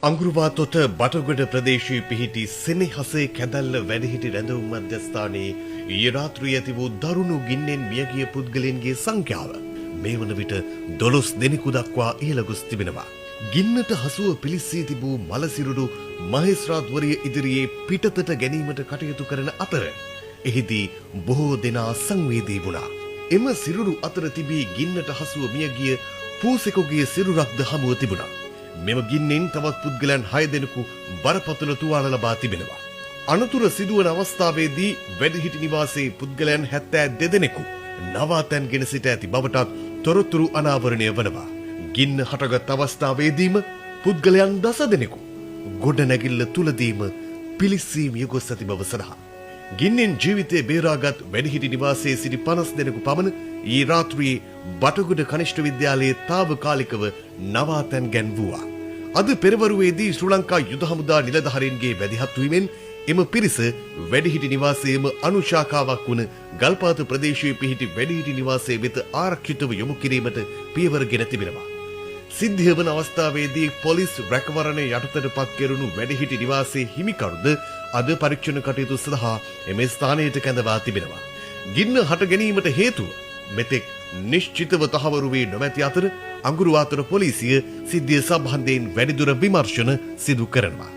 අඟුරුවාතොට බටගොඩ ප්‍රදේශයේ පිහිටි සෙනෙහසේ කැදැල්ල වැඩිහිටි රැඳවුම් මධ්‍යස්ථානයේ ඊයේ රාත්‍රියේ ඇති වූ දරුණු ගින්නෙන් මියගිය පුද්ගලයන්ගේ සංඛ්‍යාව මේ වන විට 12 දෙනෙකු දක්වා ඉහළ ගොස් තිබෙනවා. ගින්නට හසුව පිලිස්සී තිබූ මලසිරුරු මහේස්ත්‍රාත්වරිය ඉදිරියේ පිටතට ගැනීමට කටයුතු කරන අතර එහිදී බොහෝ දෙනා සංවේදී වුණා. එම සිරුරු අතර තිබී ගින්නට හසුව මියගිය පූසෙකුගේ සිරුරක්ද හමුව තිබුණා. මෙම ගින්නෙන් තවත් පුද්ගලයන් 6 දෙනෙකු බරපතල තුවාල ලබා තිබෙනවා. අනතුර සිදුවන අවස්ථාවේදී වැඩිහිටි නිවාසයේ පුද්ගලයන් 72 දෙනෙකු නවාතැන්ගෙන සිට ඇති බවටත් තොරතුරු අනාවරණය වනවා. ගින්න හටගත් අවස්ථාවේදීම පුද්ගලයන් 10 දෙනෙකු ගොඩනැගිල්ල තුලදීම පිලිස්සී මිය ගොස් ඇති බව සඳහන්. ගින්නෙන් ජීවිතය බේරාගත් වැඩිහිටි නිවාසයේ සිටි 50 දෙනෙකු පමණ ඊ රාත්‍රියේ බටගොඩ කනිෂ්ඨ විද්‍යාලයේ తాවකාලිකව නවාතැන් ගැන්වුවා. අද පෙරවරුවේදී ශ්‍රී ලංකා යුද හමුදා නිලධාරීන්ගේ වැදගත් වීමෙන් එම පිරිස වැඩිහිටි නිවාසයේම අනුශාඛාවක් වුණ ගල්පාත ප්‍රදේශයේ පිහිටි වැඩිහිටි නිවාසයේ වෙත ආරක්ෂිතව යොමු කිරීමට පියවරගෙන තිබෙනවා. සිද්ධිය වන අවස්ථාවේදී පොලිස් රැකවරණ යටතට පත් කෙරුණු වැඩිහිටි නිවාසයේ හිමිකරුද අද පරීක්ෂණ කටයුතු සඳහා එම ස්ථානයට කැඳවා තිබෙනවා. ගින්න හට ගැනීමට හේතුව මෙතෙක් නිශ්චිතව තහවුරු වී නොමැති අතර අඟුරුවාතොට පොලිසිය සිද්ධිය සම්බන්ධයෙන් වැඩිදුර විමර්ශන සිදු කරනවා.